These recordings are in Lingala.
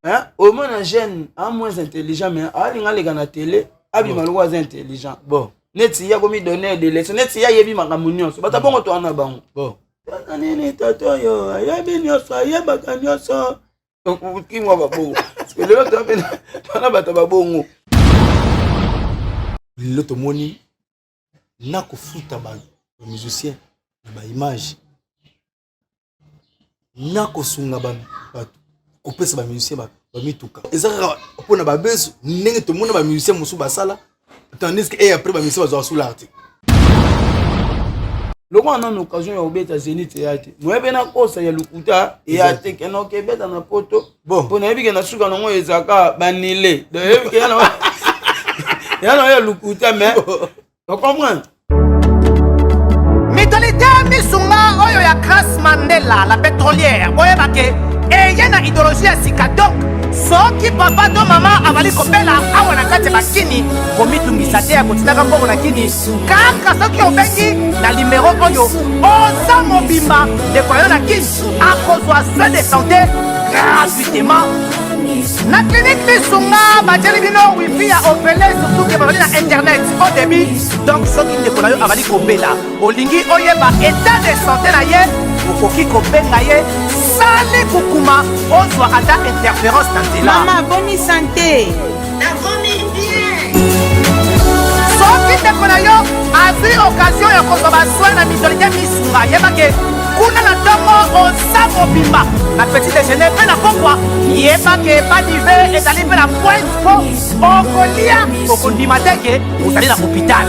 hein au moins un jeune un moins intelligent mais alinga les gars télé abi malwa intelligent bon neti ya komi donner des leçons neti ya yebi makamunyo so bata bongo to ana bango bon nini toto yo yebi nyoso yeba nyoso ki moi babo parce que le autre na bata babongo l'autre moni na ko futa ba musicien ba image na ko sunga ba ko pesa ba musicien ba mituka ezaka pona ba beso ndenge to mona ba musicien musu basala tandis que et après ba musicien bazo sous l'article loko ana na occasion ya obeta Zénith théâtre moyebe na kosa ya lukuta ya teke na okebeta na poto bon pona yebi ke na suka nango ezaka banile de yebi ke yana ya lukuta mais tu comprends Mitolite misunga oyo ya Grace Mandela la pétrolière oyeba ke eye na idéologie ya sika donc soki papa to mama avali kopela awa na kati bakini komitungisa te ya kotinaka mbongo na kini kaka soki obengi na numero oyo oza mobimba ndeko yo na kini akozwa soin de santé gratuitement na clinique misunga batieli bino wifi ya opele surtout ke bazali na internet au début donc soki ndeko na yo avali kopela olingi oyeba état de santé na ye okoki kobenga ye sali kukuma ozwa ata interférence na nzela mama boni santé nakomi bien soki ndeko na yo azwi occasion ya kozwa basoi na mitolite misunga yebake kuna na ntongo oza mobimba na petit déjeuner mpe na pokwa yebake badive ezali mpe na pointe po okolia okondima teke ozali na hôpital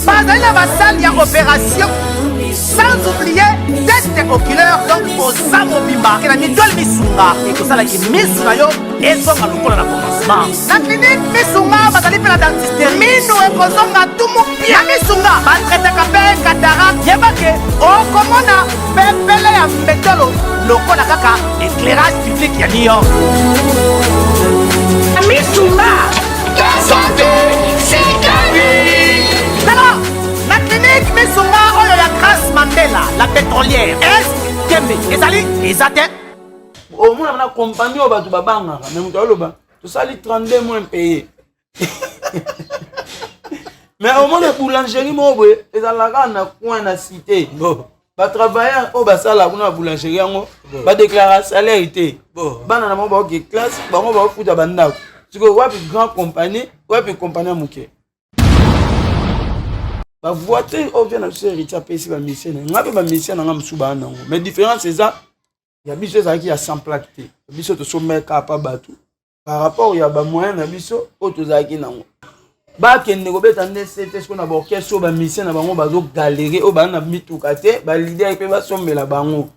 bazali na basale ya opération sans oublier test oculaire donc oza mobimba ke na mitole misunga ekosalaki misu na yo ezonga lokola na commencement na clinique misunga bazali mpe na dentiste minu ekozonga tumu na misunga batretaka mpe katarak yebake okomona pepele ya mbetolo lokola kaka éclairage public ya New York misunga la santé c'est ta vie alors la clinique misunga oyo ya Grace Mandela la pétrolière est kembe ezali ezate au moins na compagnie oyo bato babangaka mais moto aloba tosali 32 mois payé mais au moins na boulangerie moko boye ezalaka na coin na cité bon batravailleur oyo basala kuna na boulangerie yango badéclara salaire te bana na bango baoke classe bango baofuta bandako sikoyo wapi grand compagnie wapi compagnie ya moke bavoiture oyo via na biso héritier apesi bamisien na nga mpe bamisien na nga mosusu baa nango mais différence eza ya biso ezalaki ya sans plaque te biso tosomeka apa bato par rapport ya bamoyen na biso oyo tozalaki nango bakende kobeta nde sete siko na baorchestre oyo bamisien na bango bazogalere oyo baa na mituka te balider mpe basombela bango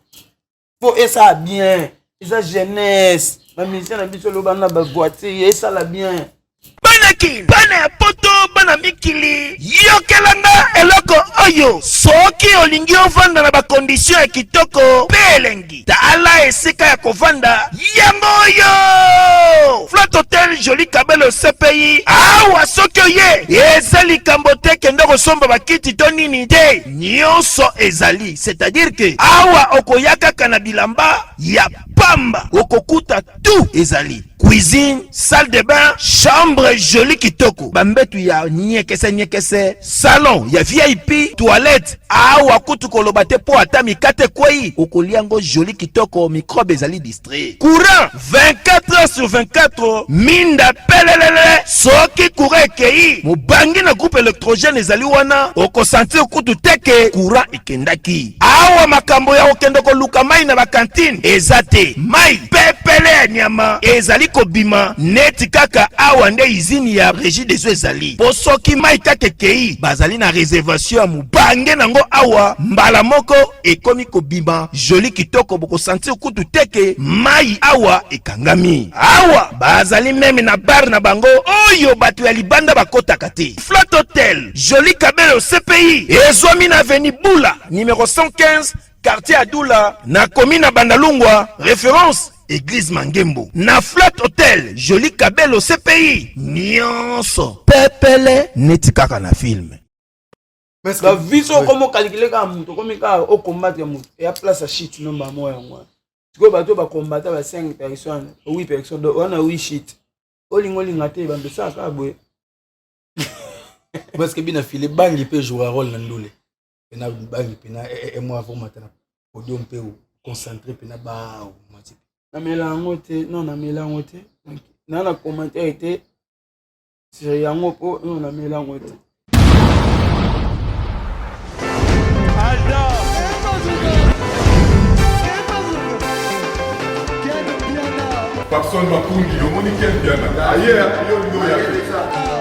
po esala bien eza jeunesse bamisien na biso loba na bavoiture esala bien banaki bana ya poto bana mikili yokelanga eloko oyo soki olingi ovanda na bakondisio ya kitoko mpe elengi tala esika ya kovanda yango oyo Flat Hotel Joli Kabelo CPI awa soki oye eza likambo te kende kosomba bakiti to nini te nyonso ezali c'est-à-dire que awa okoya kaka na bilamba ya pamba okokuta tout ezali cuisine, salle de bain, chambre jolie kitoko. Bambetu ya nyekese, salon ya VIP, toilette. Awa kutu kolobate po ata mikate kwei. Okoliango jolie kitoko, microbe ezali distrait. Courant 24 heures sur 24. Minda pelelele. Soki courant ekei. Mubangi na groupe électrogène ezali wana. Oko sentir kutu teke courant ekendaki. Awa makambo ya okendoko luka mai na bakantine. Ezate mai pepele ya nyama ezali kobima neti kaka awa nde izini ya régie des eaux ezali po soki mai kaka kei bazali na réservation ya mubange nango awa mbala moko ekomi kobima joli kitoko boko sentir kutu teke mai awa ekangami awa bazali meme na bar na bango oyo bato ya libanda bakotaka te Flat Hotel Joli Kabelo CPI ezwami na avenue Bula numéro 115 quartier Adoula na commune Bandalungwa référence Église Mangembo na Flat Hotel Joli Kabelo CPI nyonso pepele neti kaka na film la viso comme calculer ka muto comme ka o combattre muto ya place à shit nomba moya ngwa sikoyo bato bakombata ba 5 personnes 8 personnes donc wana 8 shit olinga te bambesaka boye parce que bina file bangi peut jouer un rôle dans ndule pena bangi pena et moi avant matin podium peut concentrer pena ba mati na melango te non na melango te na commentaire te sur yango po non na melango te Papson Makundi, yo moni ken biana. Aye, yo ya.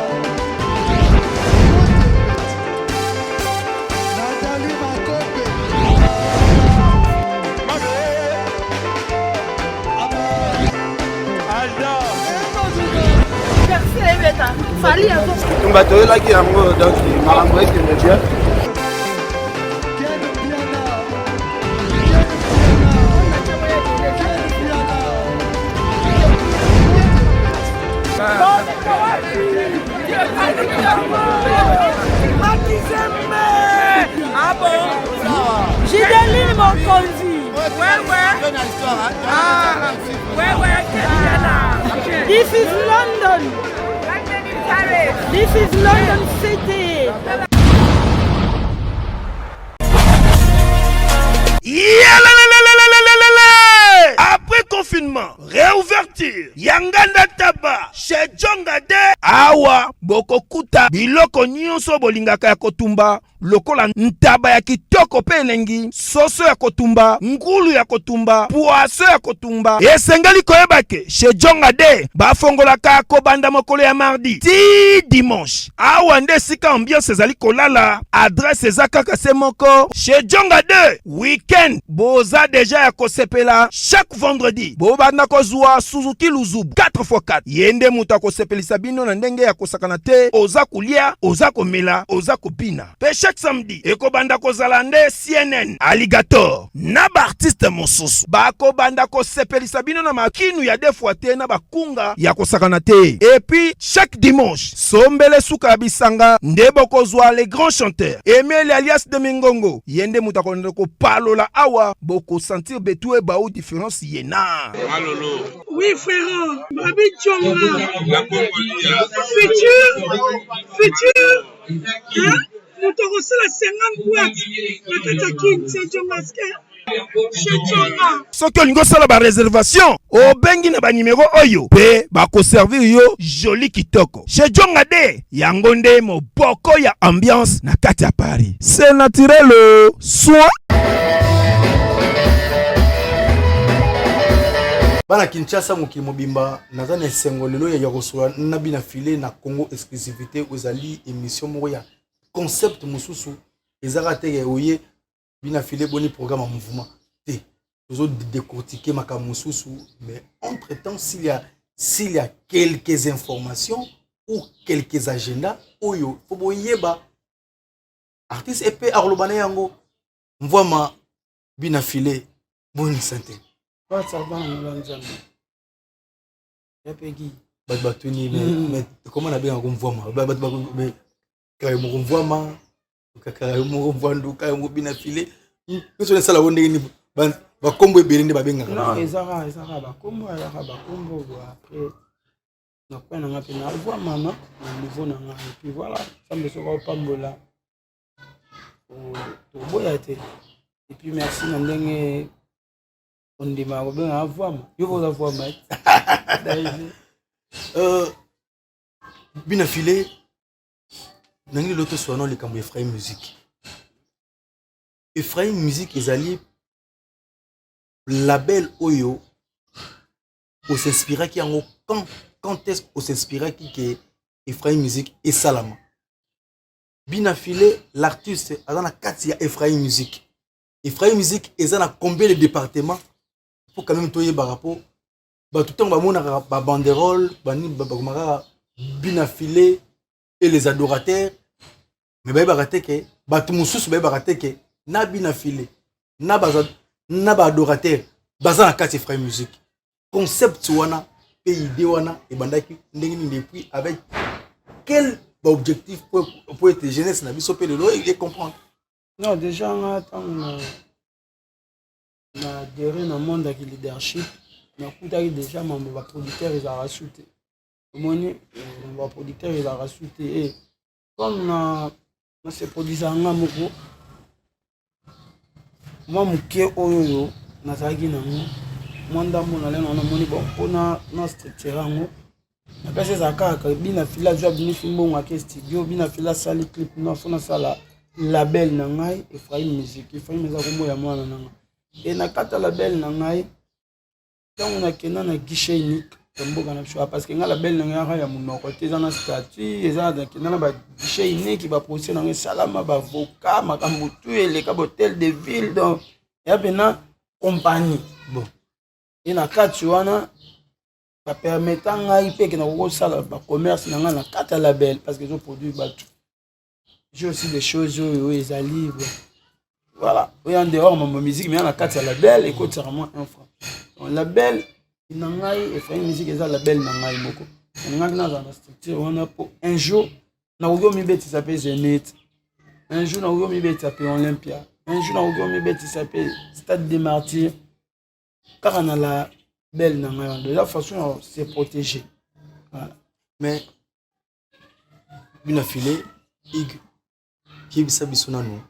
bato oyelaki yango donc makambo ekende bien Gideline Mokonzi. This is London. This is London City. Après confinement, réouverture, Yanganda Taba, chez Djongade, Awa, Bokokuta, Biloko Nyonso Bolingaka ya Kotumba, lokola ntaba ya kitoko pe elengi, soso ya kotumba, ngulu ya kotumba, poaso ya kotumba. Esengeli koyebake, chez Djongade, bafongolaka kobanda mokolo ya mardi, ti dimanche. Awa nde sika ambiance ezali kolala, adresse ezakaka se moko, chez Djongade, weekend, boza deja ya kosepela, chaque vendredi, bobanda kozwa Suzuki Luzub 4x4. Yende muta kosepelisa bino na ndenge ya kosakana te, oza kulia, oza komela, oza kopina. Pe chaque samedi, ekobanda kozala nde CNN, Alligator, na ba artiste mosusu. Bako banda kosepelisa bino na makinu ya defwa te na bakunga ya kosakana te. Et puis, chaque dimanche, sombele suka bisanga, ndebo kozwa les grands chanteurs. Emile alias de Mingongo, yende muta ko palola awa, boko sentir betue ba ou différence yena. Malolo. Oui, frère. Babi Tchonga. La Congolia. Futur. Hein? Nous t'aurons la 50 boîtes. La Katakin, c'est Tchongaske. Soki olingo sala ba réservation, obengi na ba numéro oyo, pe ba ko servir yo joli kitoko. Chez Djongade, yango nde moboko ya ambiance na kati ya Paris. C'est naturel, soit bana Kinshasa mokili mobimba nazana esengo lelo ya kosula na bina filé na Congo exclusivité ozali émission moko ya concept mususu ezaka te oye bina filé boni programme mouvement te tozo décortiquer makambo mususu mais entre temps s'il y a quelques informations ou quelques agendas oyo faut boyeba artiste épée arlobana yango mvoma bina filé bonne santé. ça va na nzambe ya pegi batuni mais comment on a bien kumvoma mais quand on kumvoma kaka mo vandu ka mo bina filé peso na sala wonde ni ba kombo ebele ndi babenga non ezaka ba kombo après na kwa na ngapi na voix mama na niveau na nga et puis voilà ça me sera pambola to boya te et puis merci na ndenge on dit ma robin à voir yo vous avoir mai bina filé nangi loto sono le kambo Ephraim musique ezali label oyo on s'inspira qui en quand est-ce qu'on s'inspira qui que Ephraim musique et salama bina filé l'artiste azana kati ya Ephraim musique ezana combien de départements pour quand même toyer par rapport bah tout le temps bah mon ba banderole bani ba bina filé et les adorateurs mais ba baraté que ba tout mususu ba baraté que na bina filé na ba adorateur baza na kati Ephraim musique concept wana pe idée wana et bandaki ndenge ni depuis avec quel objectif pour être jeunesse na biso pe lelo et comprendre non déjà on attend na adhéré na monde ya leadership nakutaki déjà mambo baproducteur ezalaka su te omoni baproducteur ezalaka su te comme na se produisaka nga moko mwa moke oyo nazalaki nango mwa ndambo nalenga namoni bon mpona na structure yango napesi ezalaka kaka bina fila azwa binisi mbongo ake studio bina fila asali clip nafona sala label na ngai Ephraim Musique Ephraim eza kombo ya mwana na ngai na kata label na ngai ntango nakenda na guichet unique ya mboka na biso parce que nga label na ngai ya monoko te eza na statut eza nakenda na baguichet unique baprocès na ngai esalama bavocat makambo tu eleka botel de ville donc ya pena compagnie bon na kati wana bapermeta ngai mpe kena kokosala bacommerce na ngai na kata label parce que ezoproduire bato j'ai aussi des choses oyo ezali voilà oyo en dehors mambo musique mais na kati ya label ekotisaka mwa 1 franc label na ngai Ephraim Musique eza label na ngai moko ngai nazala na structure wana po un jour nakoki omibetisa mpe Zénith un jour nakoki omibetisa mpe Olympia un jour nakoki omibetisa mpe Stade des Martyrs kaka na label na ngai de la façon ya se protéger voilà. Mais bina filé ig kibisa biso nano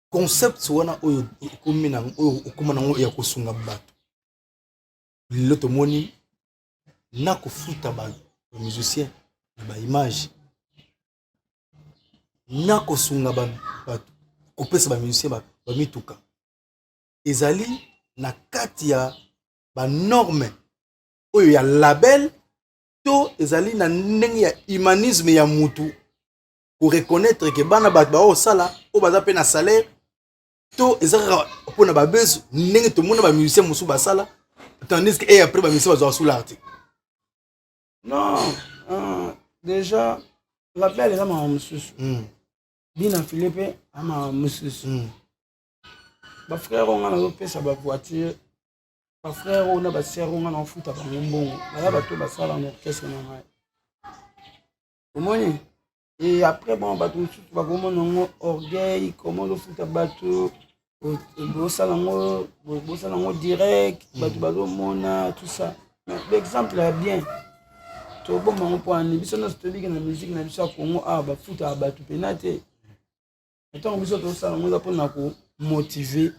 concept wana oyo okomina oyo okomana ngo ya kosunga bato lelo tomoni na kofuta ba musicien ba image na kosunga bato kopesa ba musicien ba mituka ezali na kati ya ba norme oyo ya label to ezali na ndenge ya humanisme ya mutu pour reconnaître que bana bato ba osala o baza pe na salaire to ezaka pona ba beso ndenge to mona ba musicien musu basala tandis que après ba musicien bazo sous l'article non déjà label eza ma mususu bina Philippe ama mususu ba frère on a pesa ba voiture ba frère on a ba sœur on a futa ba mbongo bala bato basala en orchestre na ngai omoni et après bon bato mususu ba komona orgueil comment le futa bato bosalango direct bato bazomona tout ça mais l'exemple est bien tobomango mpo ani biso nyonso tobiki na musique na biso ya Congo bafutaka bato pena te ntango biso tosalango eza mpona komotive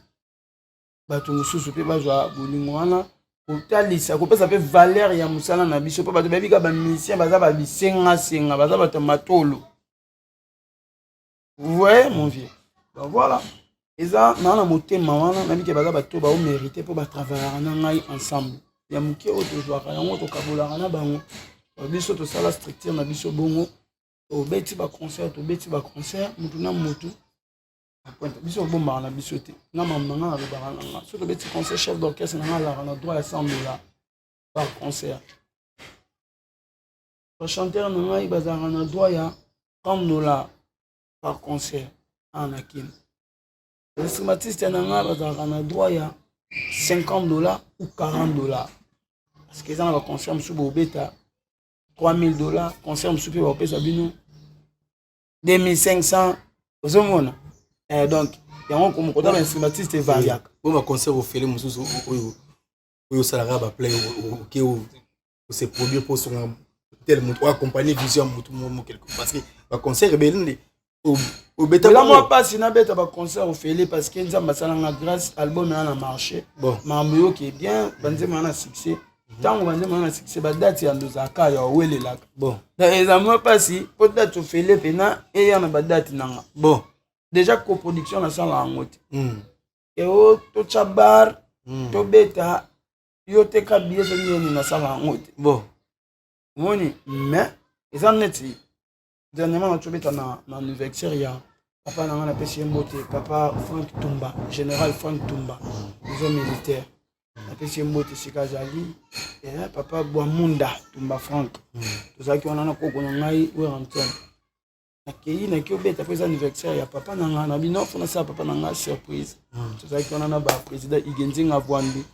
bato mosusu mpe bazwa bolingo wana kotalisa kopesa mpe valeur ya mosala na biso mpo bato babika bamusicien baza babisengasenga baza bato matolo vous voyez mon vieux donc voilà eza na motema wana nabike baza bato baomérite mpo batravaillaka na ngai ensemble ya moke oyo tozwaka yango tokabolaka na bango biso tosala structure na biso bongo tobeti baconcert mutu na mutu apointe biso obombaka na biso te nga mambo na nga nalobaka na nga so tobeti concert chef d'orchestre na nga alaka na droit ya 100 $ par concert bachanteur na ngai bazalaka na droit ya 30 $ par concert anakini instrumentiste na nga bazalaka na droit ya 50 $ ou 40 $ parce que eza na baconcert mosusu bobeta 3000 $, concert mosusu mpe bapesa bino 2500 ozomona donc yango komokota bainstrumentiste evariaka bo baconcert ofele mosusu oyo osalaka baplay oke ose produire mpo songa tel moto oaccompagne vision ya motu momo quelque parce que baconcert ebelinde obeta moi pasi nabeta baconcert ofele parce que nzambe asalanga grâce album ea na marché mambo yoki bien banzema ea na succès tango banzema na succès badate ya ndozaka ya owelelaka bon eza mwa pasi po date ofele pena eya na badate nanga bon déjà coproduction nasala yango te eo totya bar tobeta yo teka bie soki nini nasala yango te bon moni mais eza neti dernièrement natobeta na anniversaire ya papa nanga napesi ye mbote papa Frank Tumba général Frank Tumba maison militaire napesi ye mbote sika azali papa Bwamunda Tumba Frank tozalaki wana na koko na ngai Werantone nakei obeta mpo eza anniversaire ya papa nanga na bino fona sala papa nanga surprise tozalaki wana na baprésident Igenzinga Vwandu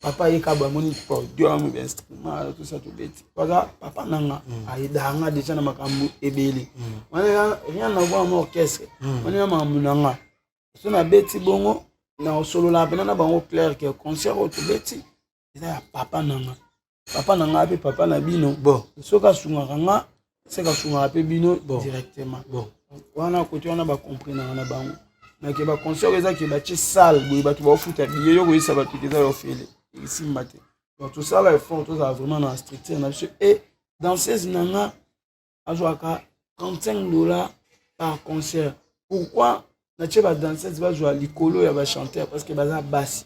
papa yekaba moni podium instrument tout ça tobeti parce papa nanga aidanga déjà na makambo ebele wana rien à voir avec orchestre wana makambo nanga so na beti bongo na solo la pena na bango clair que concert au tobeti eza ya papa nanga pe papa na bino Bon. soka sungaka nga seka sungaka pe bino directement Bon. wana côté wana ba comprendre na bango mais que ba concert eza ke ba ti salle boy ba to ba futa billet yo koyisa ba tukeza yo fele ici matin donc tout ça là est fort tout ça vraiment dans structure na biso et dans ces nanga azwaka $35 par concert pourquoi na tie ba danseuse ba jouer likolo ya ba chanteur parce que baza basse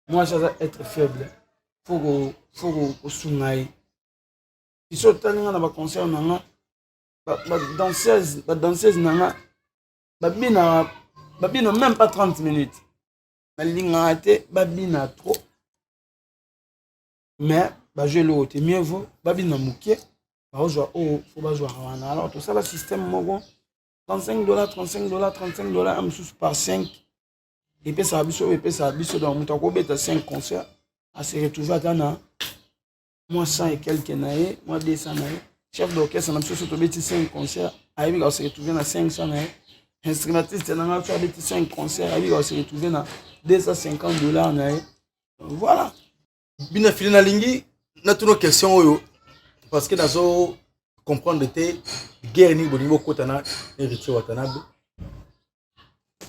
moi ça va être faible faut sungai biso talinga na ba concert nanga ba danseuse nanga babino même pas 30 minutes balinga te babina trop mais bajouer le haut mieux vaut babina muke bazwa faut bazwa wana alors tout ça le système moko $35 un sous par 5 et puis ça biso donc muta ko beta 5 concerts à se retrouver à Tana moi 100 et quelques naé moi 200 naé chef d'orchestre na biso to beti 5 concerts ayebi ka se retrouver na 500 naé instrumentiste na nga beti 5 concerts ayebi ka se retrouver na $250 naé voilà Bina fili na lingi na tuno question oyo parce que nazo comprendre te guerre ni bolingo kotana héritier Watanabe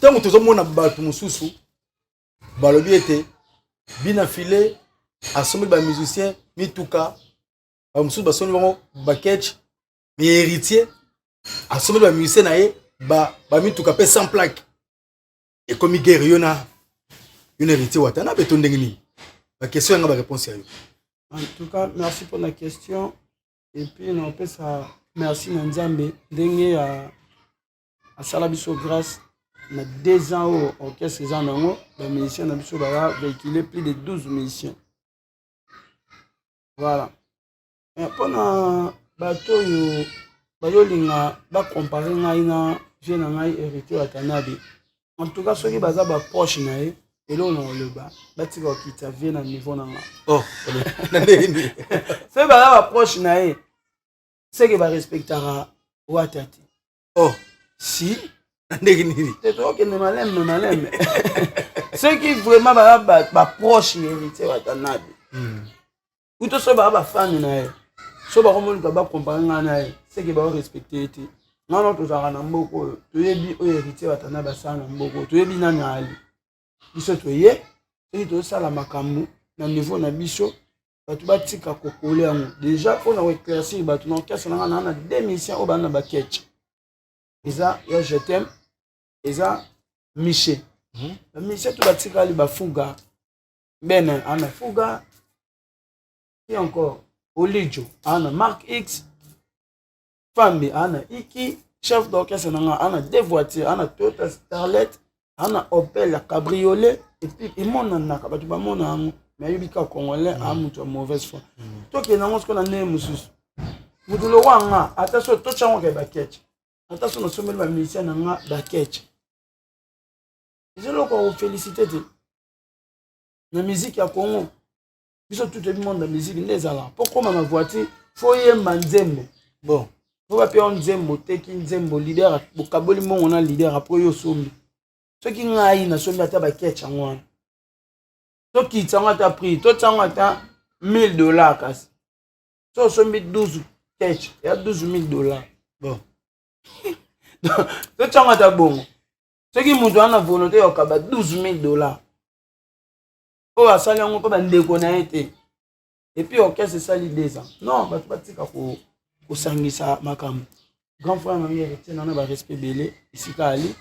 tango tozomona bato mosusu balobi ete bina file asombi ba musicien mituka ba mosusu basombi bango baketch mais héritier asombi ba musicien na ye ba mituka pe sans plaque et comme guerre yona une héritier Watanabe to ndenge nini la question est la réponse. En tout cas, merci pour la question. Et puis, on peut ça. Merci Nzambe. Dengue à Salabiso grâce. On a 2 ans au orchestre Zanango. Les musiciens Nabiso Baya véhiculé plus de 12 musiciens. Voilà. Et pendant bateau yo bayolinga ba comparer na jeune ngai hérité Watanabe. En tout cas, ceux qui baza ba proche nae et là on le bas bati ko kita vient à niveau nanga. Oh, c'est ba proche nae. C'est que ba respectera Watati. Oh, si ndegini. C'est toi qui ne malem. Ceux qui vraiment ba proche hérité Watanabe. Ou to so ba fan nae. So ba komo ka ba comparer nae. C'est que ba respecter été. Non to za na mboko. To yebi o hérité Watanabe sana mboko. To yebi nani ali. Biso toye et to sala makambu na niveau na biso batu batika kokole yango déjà on a éclairci batu na kasa na démission au bana baketch eza ya je t'aime eza Miché la Miché to batika li bafuga bena ana fuga et encore Olijo ana Mark X Fambi ana Iki chef d'orchestre na ana 2 voitures ana Toyota Starlet ana Opel la cabriolet et puis il monte na kabatu ba mona mais yubika congolais a mutu mauvaise foi to ke nango sko na ne mususu mutu lo wanga ataso to chango ke baketch ataso no someli ba musicien na nga baketch je lo ko féliciter te na musique ya Congo biso tout le monde na musique ndezala pourquoi ma voiture faut yemba nzembo bon faut ba pe on nzembo teki nzembo leader bokaboli mongo na leader après yo sombi ce qui ngai na sombi ata ba ketch ngwana to ki tsanga ta prix to tsanga ta $1000 kasi to sombi 12 ketch ya $12000 bon to tsanga ta bongo ce qui mutu ana volonté yo ka ba $12000 o asali ngo pa ba ndeko na été et puis orchestre sali 2 ans non ba batika ko sangisa makambo grand frère na héritier na ba respect belé ici ka ali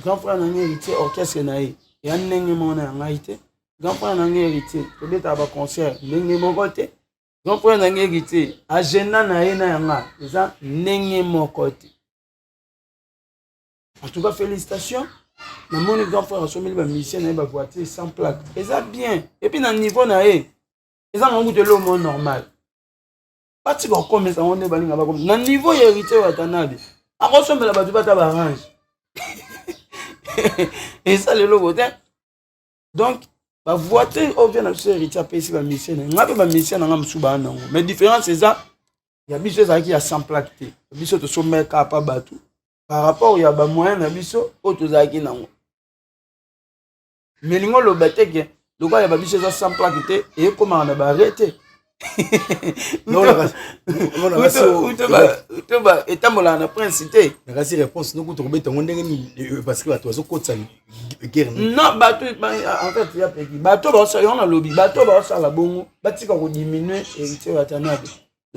grand frère na héritier orchestre na ye ya ndenge mona ngai te grand frère na héritier to beta ba concert ndenge moko te grand frère na héritier agenda na ye na yanga eza ndenge moko te en tout cas félicitations na mon grand frère asomeli ba musicien na ba voiture sans plaque eza bien et puis na niveau na ye eza ngangu de l'homme normal pati ko komesa onde balinga ba comme na niveau ya héritier Watanabe akosombela batu bata ba arrange et ça le logo donc la voiture au vient de héritier pesi ba musicien nga pe ba musicien nga msuba nango mais différence c'est ça ya biso ça qui a sans plaque te biso to someka pa batu par rapport ya ba moyen na biso o to zaki nango melingo loba te ke lokola ya babiso eza sans plaque te ekomaka na barete etambolaka na prince te nakasi réponse nokuta kobeta ngo ndenge nini parce que bato bazokotisa guerre non bato en fait ya peki bato baosala yango nalobi bato baosala bongo batika kodiminue héritier watanabe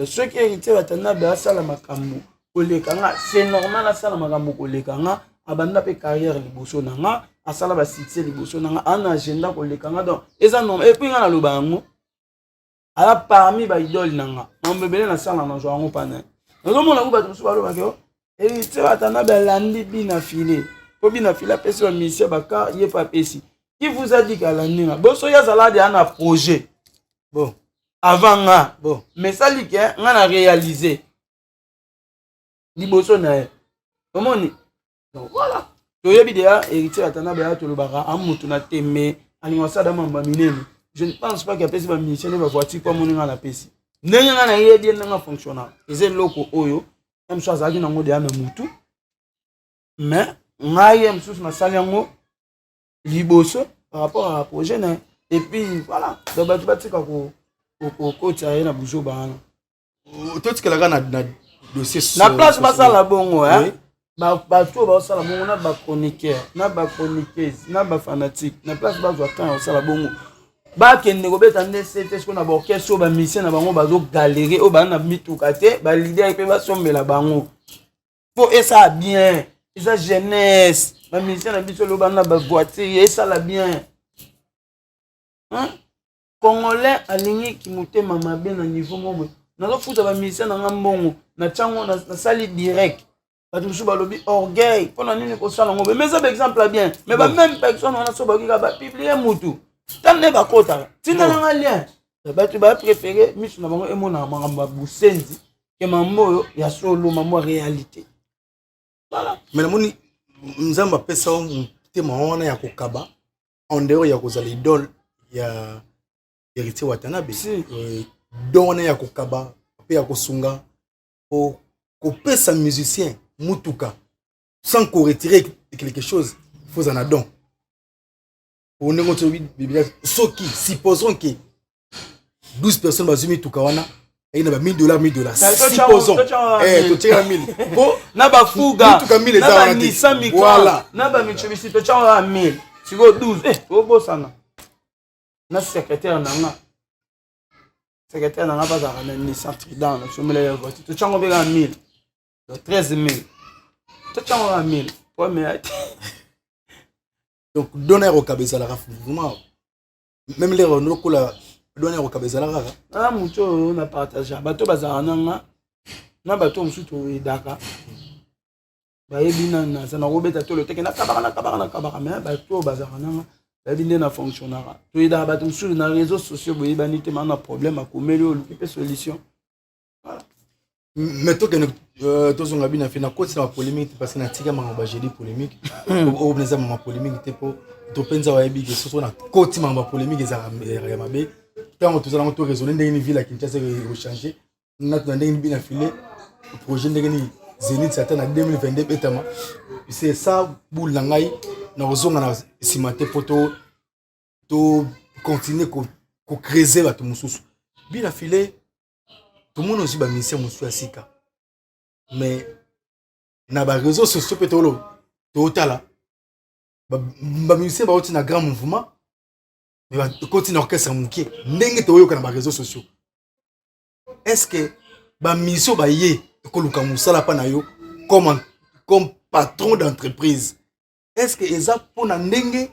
soki héritier watanabe asala makambo koleka nga c'est normal asala makambo koleka nga abanda mpe carrière liboso na nga asala basite liboso na nga ana agenda koleka nga donc eza normal epuis nga naloba yango ala parmi baidole na nga mambebele nasala na zwa yango pana nazomona ku bato mosusu balobaki héritier watanabe alandi bina file po bina file apesi bamisie baka ye po apesi qui vous a dit qu'alandi nga boso ya azaladi ana projet bon avant nga bon mais sali ke nga na réaliser liboso na ye omoni donc voilà toyebi deya héritier watanabe ya tolobaka amutu na teme alinga asala mamba minene je ne pense pas qu'apesi bamisie ne bavoiture po amoni nga na pesi ndenge nga na yebi ndenge fonctionnant eza eloko oyo mso azalaki nango deya na mutu mais ngai ye mosusu nasali yango liboso par rapport à projet na et puis voilà donc bato batika kokotia ye na buzo bana totikelaka na dossier na place basala bongo bato baosala bongo na bachroniqueur na bachroniqueuse na bafanatique na place bazwa temps osala bongo bakende kobeta nde sete siko na baorchestre oyo bamisien na bango bazogalere oyo bana na mituka te balider mpe basombela bango mpo esala bien eza jeunesse bamisien na biso loyo bana bavoiture esala bien congolais alingi kimotema mabe na niveau moko nazofuta bamisien na nga mbongo na tiango nasali direct bato mosusu balobi orgueil mpona nini kosala ngo mais eza baexemple ya bien mais bameme personne wana so bakika bapiblie mutu ntango nde bakotaka ntina nanga lien bato bapréféré miso na bango emonaka makambo ya busenzi ke mambo oyo ya solo mambo ya réalité voilà mais namoni nzambe apesa motema wana ya kokaba en dehors ya kozala idole ya héritier watanabe don wana ya kokaba mpe ya kosunga kopesa musicien mutuka sans koretirer quelque chose faut en a don pour ndenge tobi biblia soki supposons que 12 personnes bazumi mituka wana ayina ba $1000 supposons totiaka 1000 bo na bafuga mituka 1000 eza wana te voilà na ba Mitsubishi totiaka 1000 siko 12 obosana na secrétaire nanga bazaka na Nissan Trident na somela ya voiture totiaka beka 1000 13 000 1000 premier donc donner au cabeza la vraiment même les lokola donner au cabeza la ah mucho na partage bato bazaka nanga na bato musuto edaka bayebi na sana robeta to le teke na kabaka mais bato bazaka nanga bayebi nde na fonctionnera to edaka bato musuto na réseaux sociaux boyebani te mana problème akomeli oluki pe solution voilà mais toi que tozonga bina fait na côté na polémique parce que na tika manga jeudi polémique au blaza manga polémique te po to penza wa ebi que so na côté manga polémique za ya mabe tant to zala to raisonner ndenge ni ville Kinshasa e changer na to ndenge bina filé projet ndenge ni Zénith Satan na 2022 betama c'est ça boule na ngai na ozonga na simate poto to continuer ko creuser ba to mususu bina filé tout le monde aussi ba mission musu asika mais na ba réseaux sociaux petolo totala ba mission ba oti na grand mouvement mais ba continue orchestre mukie ndenge to yoka na ba réseaux sociaux est-ce que ba mission ba yé ko luka musala pa na yo comme patron d'entreprise est-ce que eza pona ndenge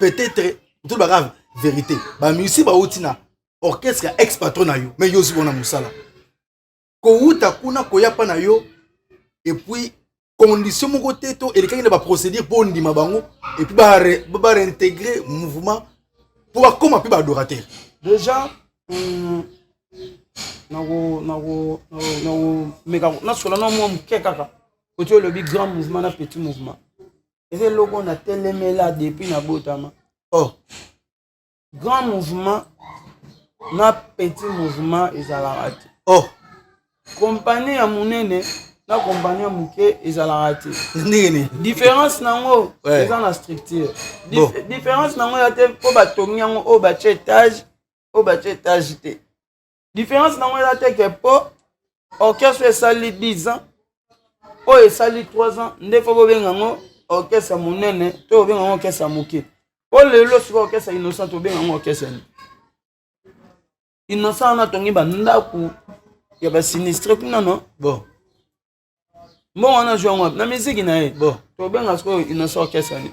peut-être tout ba grave vérité ba mission ba oti na orchestre ex patron na yo mais yo aussi bona musala ko uta kuna ko yapa na yo et puis condition moko teto et les ba procédure pour ndima bango et puis ba réintégrer mouvement pour comme peu ba adorateur déjà meka na sola no mo mkeka ko to le big grand mouvement na petit mouvement et c'est logo na telemela depuis na botama oh grand mouvement na petit mouvement ezalaka te oh compagnie ya munene na compagnie muke ezalaka te Nini. différence nango eza na structure différence nango ya te po batongi yango oyo batie étage te différence nango eza te ke po orchestre esali 10 ans oyo esali 3 ans nde fo bobenga yango orchestre monene to obenga yango orchestre moke po lelo sikoyo orchestre innocent tobenga yango orchestre ni innocent wana tongi bandako ya basinistre kuna no mbongo wana jwa yango na miziki na ye tobenga sikoyo innocent orchestre ni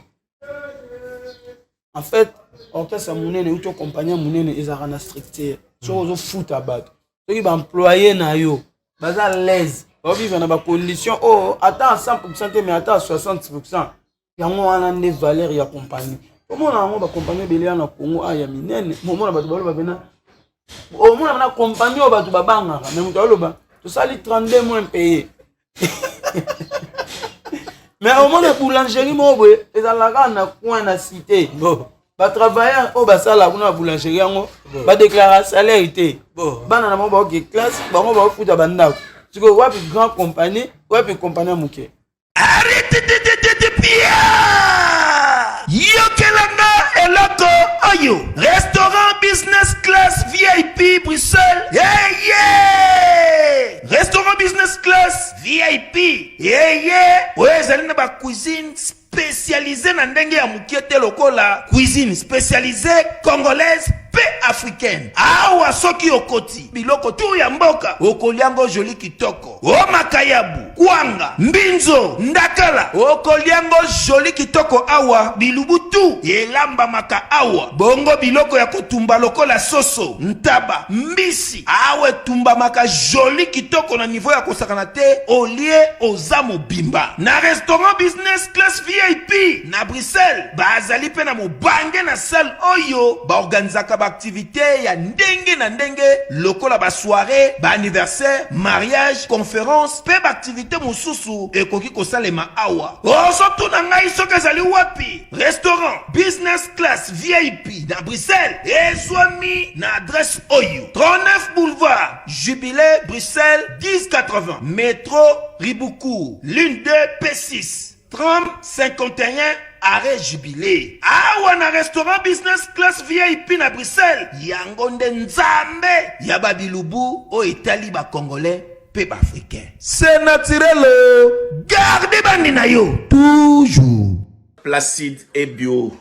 en fait orchestre monene uto compagnie monene ezalaka na structure soki ozofuta bato soki baemploye na yo baza l'aise bavivre na bacondition oyo ata à 100% te mais ata à 60% yango wana nde valeur ya compagnie omona yango bacompagnie ebele ya na congo aya minene momona bato baloba pena omona bana compagnie oyo bato babangaka mais moto aloba tosali 32 mois impayé mais omona boulangerie moko boye ezalaka na coin na cité batravailleur oyo basalaka kuna na boulangerie yango badéclara salaire te bana na bango baoke classe bango baofuta bandako sikoyo wapi grand compagnie wapi compagnie moke arrête de pia yokelanga eloko oyo restaurant business class VIP Bruxelles restaurant business class VIP oyo ezali na bacuisine spécialisée na ndenge ya mokie te lokola cuisine spécialisée congolaise pe africaine awa soki okoti biloko tu ya mboka okoliango joli kitoko o makayabu kwanga mbinzo ndakala okoliango joli kitoko awa bilubutu elamba maka awa bongo biloko ya kotumba lokola soso ntaba mbisi awe tumba maka joli kitoko na niveau ya kosakana te olie oza mobimba na restaurant business class VIP na Bruxelles bazali pe na mobange na salle oyo baorganizaka baaktivité ya ndenge na ndenge lokola ba soirée ba anniversaire mariage conférence pe baaktivité mosusu ekoki kosalema awa ozotuna ngai soki ezali wapi restaurant business class VIP na Bruxelles ezwami na adresse oyo 39 boulevard Jubilé Bruxelles 1080 métro Ribuku l'une 2 P6 30 51 arrêt Jubilé awa na restaurant business class VIP na Bruxelles yango nde nzambe ya babilubu o etali ba congolais pe ba africain c'est naturel gardez bandi na yo toujours Placide et Bio,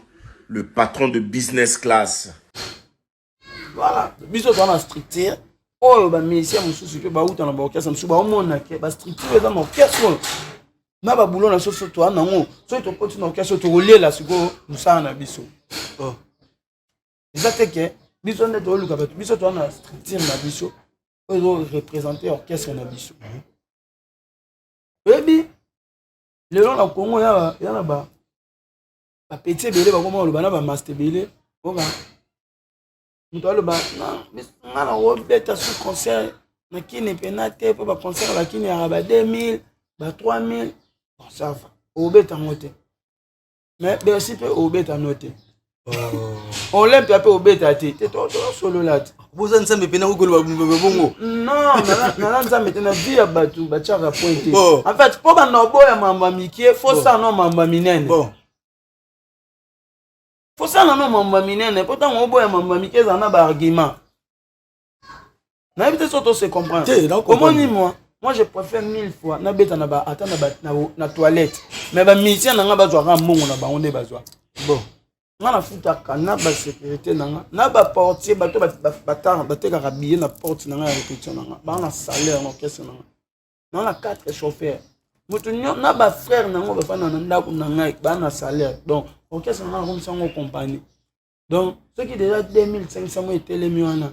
le patron de business class. voilà biso toza na structure oyo bamusicien mosusu mpe bauta na baorchestre mosusu baomonake bastructure eza na orchestre oyo na babulo na soso toa nango soki tokoti na orchestre tokoliela sikoyo mosala na biso eza te ke biso nde tooluka bato biso toa na structure na biso oyo ezorepresente orchestre na biso oyebi lelo na kongo ya na bapeti ebele bakoma oloba na bamaster ebele oka moto aloba nga na obeta su concert na kini pena te mpo baconcert bakini yaka ba 2000 ba 3000 ça va obeta ngo te mais bersi mpe obeta no te olympia mpe obeta te te tosolola te boza nzambe pena kokoloba bongo non nala nzambe te na vi ya bato batiaka point te en fait mpo banda oboya mambo ya mikie fosala no mambo ya minene fosala no mambo ya minene mpo ntango oboya mambo ya mikie ezala na baargument nayebi te so tose comprendre omoni moi je préfère 1000 fois na beta na ba ata na toilette mais ba musicien nanga bazwaka mbongo na bango nde bazwa nga na futaka na ba sécurité nanga na ba portier bato batekaka billet na porte nanga ya répétition nanga ba na salaire na orchestre nanga na 4 chauffeurs moto na ba frère nanga bafana na ndako nanga ba na salaire donc orchestre nanga comme ça ngo compagnie donc ce qui déjà 2500 mo etelemi wana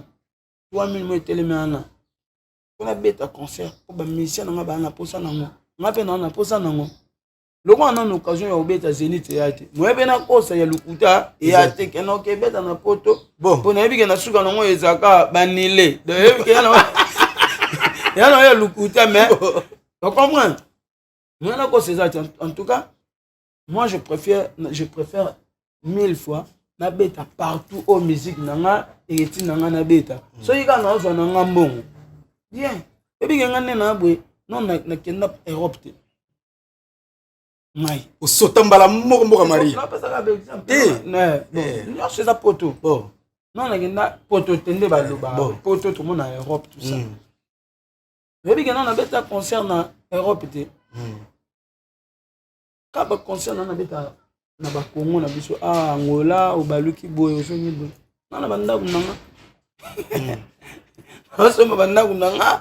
3000 mo etelemi wana on a bête à concert pour ba musicien nanga ba na posa nango nga pe na posa nango loko ana na occasion ya obeta Zénith yate moyebe na kosa ya lukuta yate keno ke beta na poto bon na yebike na suka nango ezaka banile de yebike yana ya lukuta mais tu comprends moi na kosa ezate en tout cas moi je préfère 1000 fois na beta partout au musique nanga et nanga na beta so yika na zo nanga mbongo bien yebike ngane na bwe non nakenda Europe te ngai osota mbala moko Marie napesaka baexemple nyonso eza poto non nakenda poto tende baloba poto tomona Europe tout ça oyebi ke non nabeta concert na Europe te ka baconcert na nabeta na bakongo na biso Angola obaluki boye osongi boye nana bandako nanga osoma bandako nanga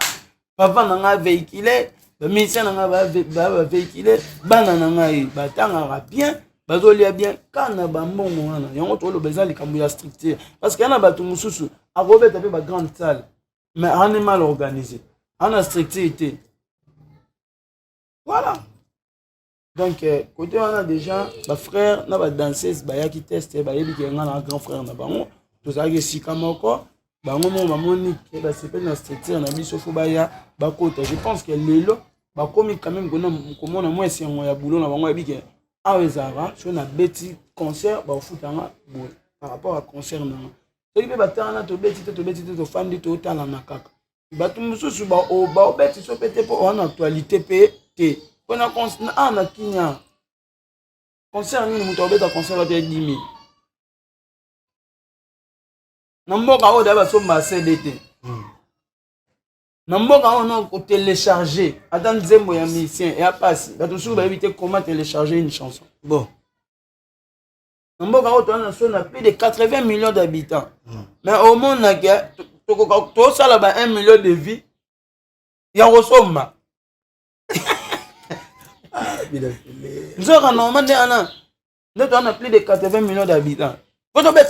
papa nanga véhicule bamisien nanga bavéhicule bana nanga batangaka bien bazolia bien kana bambongo wana yango toloba eza likambo ya structure parce que yana bato mosusu akobeta mpe bagrande salle mais ane mal organisé ana structure te voilà donc côté wana déjà bafrère na badanseuse bayaki teste bayebiki nga na grand frère na bango tozalaki esika moko bango moko bamoni ke basepeli na structure na biso fo baya bakota je pense que lelo bakomi quand même komona mwa esengo ya boulot na bango yebiki awa ezalaka so na beti concert bafutanga boye par rapport à concert nanga soki mpe batala tobeti te tofandi totala na kaka bato mosusu baobeti so mpe te mpo wana actualité mpe te mpona na kinya concert nini moto abeta concert ate 10 000 na mboka oyo daya basomba cd te na mboka oyo no kotélécharge ata nzembo ya musicien ya pasi bato mosusu bayebi te comment télécharger une chanson bon na mboka oyo toza na so na plus de 80 millions d'habitants mais omonaka tosala ba 1 million de vie ya kosomba nzoka normal nde ana nde toza na plus de 80 millions d'habitants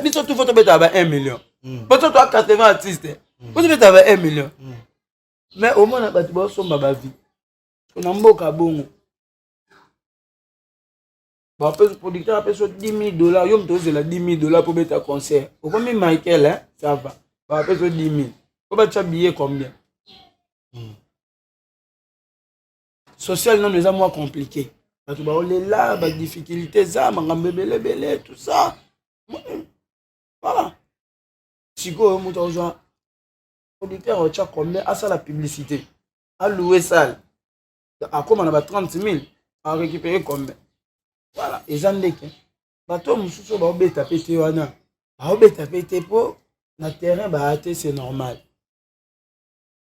biso tu fotobeta ba 1 million biso toa 80 artiste fotobeta ba 1 million mais omona bato basomba bavie na mboka bongo bapesi producteur apesi $10,000 yo moto ozela $10,000 po beta concert okomi Michael ça va bapesi $10,000 po batia billet combien social non eza moins compliqué bato baolela badifficulté eza makambo ebelebele tout ça voilà sikoyo moto ozwa producteur otia combien asala publicité alouer salle akoma na ba 30,000 arécupérer combien voilà eza ndeke bato mosusu baobeta pe te wana baobeta pe te mpo na terrain baate c'est normal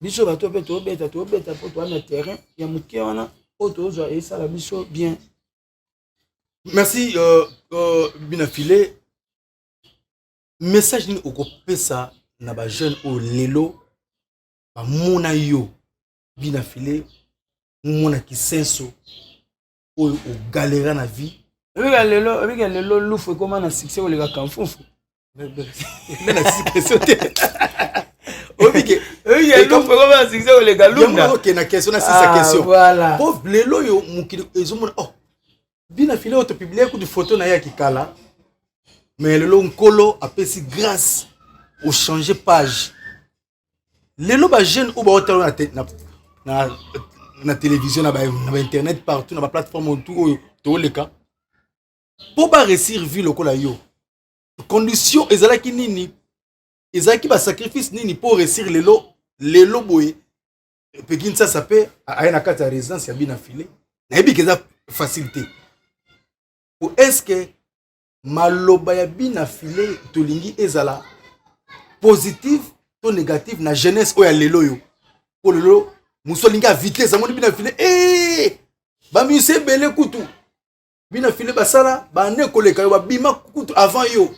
biso bato pe tobeta mpo toa na terrain ya moke wana oyo tozwa esala biso bien. Merci Binafile. Message ni okopesa na ba jeune o lelo ba mona yo Binafile mona kisenso oyo o galera na vie. Ebika lelo lufu koma na succès olega kamfufu. Na succès te. Obike lufu koma na succès olega lunda. Yamo ke na question na sa question. Voilà. Pauvre lelo yo mukili ezomona Binafile auto publier coup de photo na ya kikala. Mais lelo nkolo apesi grâce au changer page. Lelo ba jeune ou ba otalo na télévision na ba internet partout na ba plateforme tout to leka. Pour ba réussir vie lokola yo. Condition ezalaki nini? Ezalaki ba sacrifice nini pour réussir lelo boye. Pekin ça peut ayana kata résidence ya Binafile. Na yebi keza facilité. Ou est-ce que maloba ya Binafile tolingi ezala positif to négatif na jeunesse oya lelo yo po lelo musolinga vitesse amoni Binafile ba musée belé kutu Binafile basala ba ne koleka yo ba bima kutu avant yo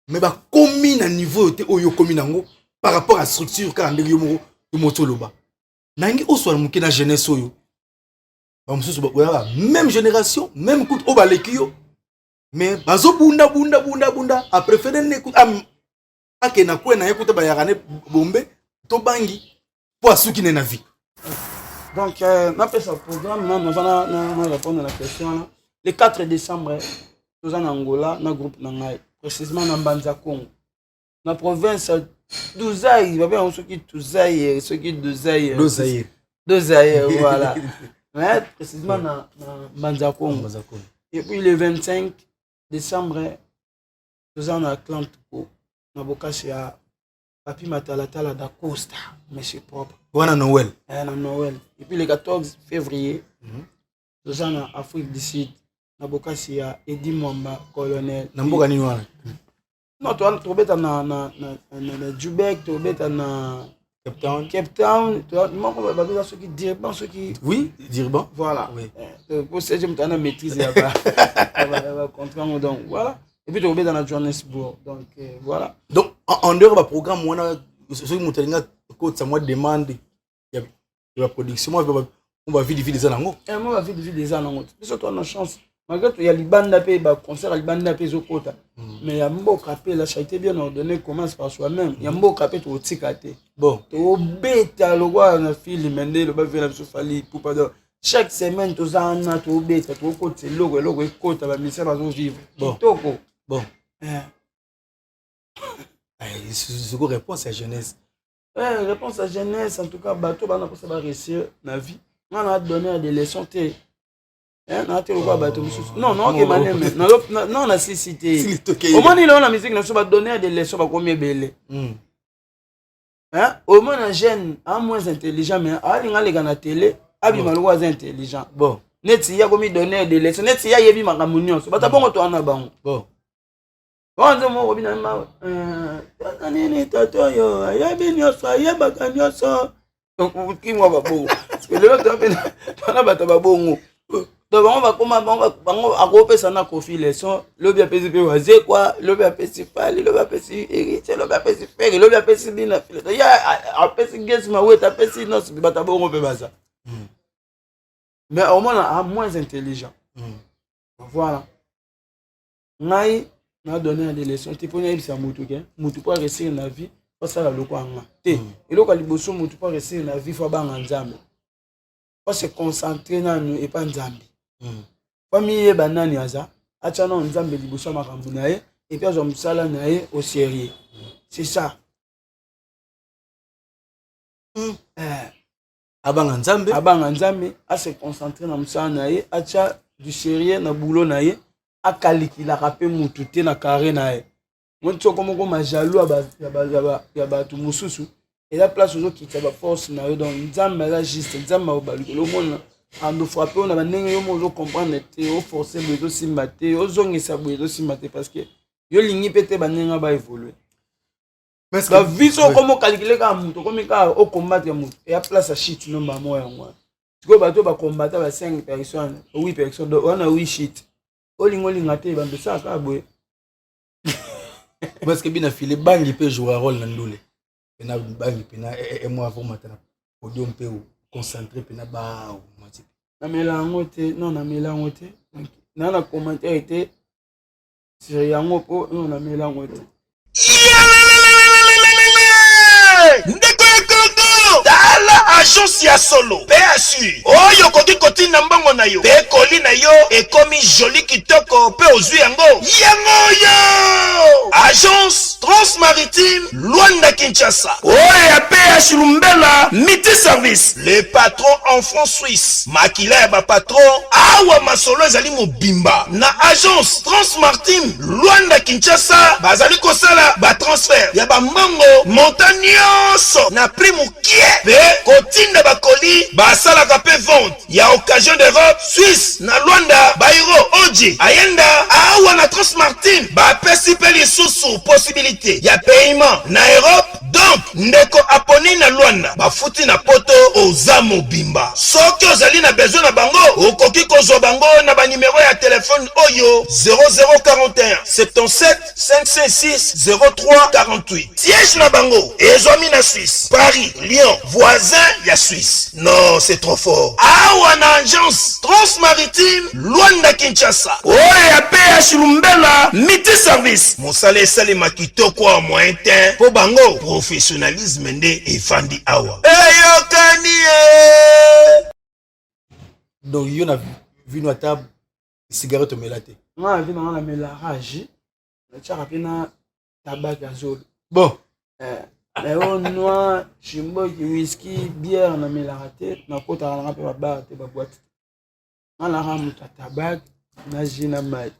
mais ba komi na niveau te oyo komi nango par rapport à structure ka ndenge yo moko yo motoloba nangi oswa muke na jeunesse oyo ba mususu ba même génération même kutu o ba lekio mais bazo bunda a préféré n'écoute ake na kwe na écoute ba yakane bombe to bangi po asuki na vie. Donc na pesa programme na répondre à la question le 4 décembre nous en Angola na groupe na ngai précisément na Mbanza Congo na province Douzaï ba bien ceux qui Douzaï ceux qui Douzaï voilà mais précisément na Mbanza Congo et puis le 25 décembre nous en Atlante na Bokassia Papi Matalatala da Costa, monsieur propre. Wana Noël. Na Noël. Et puis le 14 février, nous sommes en Afrique du Sud. Na bokasi ya Edi Mwamba, colonel. Na mboka nini wana? Non, tu obeta na Jubek, tu obeta na Cape Town, tu as ceux qui Dirban, ceux qui... Oui, Dirban. Voilà. Oui. Pour ça, je me maîtrise là-bas. Donc, voilà. Et puis, tu obeta na Johannesburg. Donc, voilà. Donc, en dehors du programme, ceux qui m'ont dit que ça me demande de la production, on va vivre des années. On va vivre des années. Surtout, on a chance. Malgré tout, il y a les bandes d'apé, les concerts, les bandes d'apé, les quotas. Mais il y a un beau capé, la charité bien ordonnée commence par soi-même. Il y a un beau capé, tu as ticate. Bon. Tu as bêta, le roi, le fil, le mende, le bavé, la soufali, pour pas de. Chaque semaine, tu as un tu as bêta, tu as côté, logo, et quota, la mission va vivre. Bon. Bon. C'est quoi réponse à la jeunesse? Réponse à la jeunesse, en tout cas, bateau, on a pas ça réussir dans la vie. On a donné des leçons. Non, on a cité. Au moins, il a la musique, on a donné des leçons à combien belle. Au moins, un jeune, un moins intelligent, mais il a les gars à la télé, il a intelligent. Bon, net, il y a comme donné des leçons, net, il y a eu ma communion. C'est pas ta bonne toi en avant. Bon. Bon, je m'en reviens à Tanani, Tatoyo, Ayabinyoso, Ayabakanyoso. Donc, qui m'a pas beau. Parce que l'autre, on a battu ma bongo. Donc on va agrouper ça na kofi leçon le bien pesi pe waze quoi le bien pesi fali le bien pesi héritier le bien pesi faire le bien pesi bina file il y a pesi guess ma ouais ta pesi non c'est bata bon pe baza mais au moins moins intelligent voilà ngai na donné des leçons tu peux y ça mutu ke mutu pour réussir na vie pas ça le ko anga te et lo ka liboso mutu pour réussir na vie faut ba nzambe faut se concentrer na nous et pas nzambe. Famille banani aza achana nzambe liboso makambo na ye et puis azomsala na ye au sérieux. C'est ça. Abanga nzambe a se concentrer na msala na ye acha du sérieux na boulot na ye akalikila rapé mututé na carré na ye. Mon tso comme ma jaloux ya ba tu mususu et la place aux qui ba force na yo donc nzambe la juste nzambe au balu le monde ando frapper on a ndenge yo mozo comprendre te o forcer bezo simate o zongisa bezo simate parce que yo lingi pété banenga ba évoluer parce que viso comme calculer ka muto comme ka o combattre muto et à place à shit no ba moya ngwa tiko bato ba combattre ba 5 personnes 8 personnes on a 8 shit o linga te ba mbesa ka boye parce que bina filé bangi peut jouer rôle na ndule na bangi pena et moi avant matin podium peut concentrer pena ba na melango te non na melango te na na commentaire était sur yango po non na melango te tala agence ya solo PSU oyo koki kotinda mbongo na yo pe koli na yo ekomi joli kitoko pe ozwi yango yo agence transmaritime Luanda Kinshasa oyo ya PSU Lumbela miti service le patron en franc suisse makila ya patron awa masolo ezali mobimba na agence transmaritime Luanda Kinshasa bazali kosala ba transfert ya ba mbongo montagnioso na prix mukie pe kotinda bakoli basalaka pe vente ya occasion d'Europe Suisse na Luanda bairo oji ayenda awa na Transmartine bapesi pe lisusu possibilité ya paiement na Europe donc ndeko aponi na Luanda bafuti na poto oza mobimba soki ozali na besoin na bango okoki kozwa bango na ba numéro ya téléphone oyo 0041 77 556 03 48 siège na bango ezwami na Suisse Paris Lyon voisin ya Suisse non c'est trop fort awa na agence transmaritime Luanda Kinshasa oyo ya PH Lumbela miti service mosala esalema kitoko wa moyen temps po bango professionnalisme nde efandi awa eyokani donc yo na vino à table cigarette au melate moi vi na melage na chaka pina tabac azol bon on noix chimbo whisky bière na melate na kota na pe ba bar te ba boîte na ramuta tabac na jina mai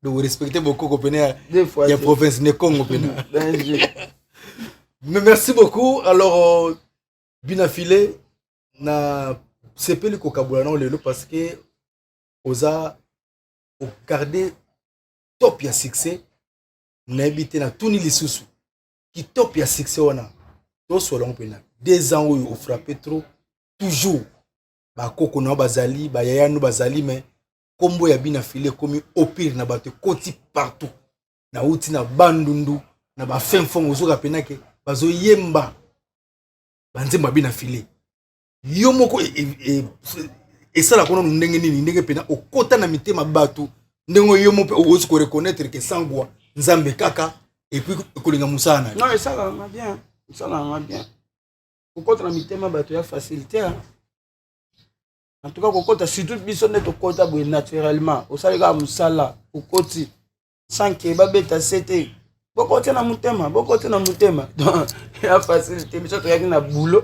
donc vous respectez beaucoup Congo des fois il y a province ne Congo pena Mais merci beaucoup. Alors, Binafile, na sepeli kokabula na lelo parce que oza garder top ya succès na habité na tuni lisusu qui top ya succès wana to solon pena 2 ans où frappé trop toujours ba koko na bazali ba yaya no bazali mais kombo ya Binafile komi au pire na bato koti partout na uti na bandundu na ba fin fond ozoka pena ke bazo yemba banzemba Binafile yo moko esala kono ndenge nini ndenge pena okota na mitema bato ndenge yo moko ozo ko reconnaître que sangwa nzambe kaka et puis kolinga musana non esala nga bien esala nga bien okota na mitema bato ya facilité en tout cas kokota surtout biso nde tokota boye naturellement osalika musala okoti sans que babeta sete bokoti na mutema donc ya facilité biso toyaki na boulot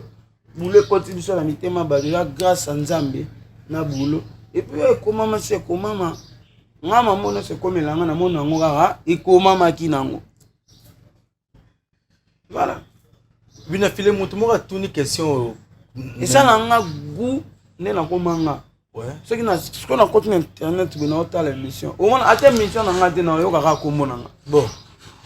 ekoti biso na mitema bato ya grâce à nzambe na boulot et puis ekomama se ekomama nga mamono se komelanga na mona yango kaka ekomamaki nango voilà Binafile moto moko atuni question esala nga goût nde nakomanga soki na koti na internet boye naotala émission omona ata émission na nga te naoyokaka kombo na nga bon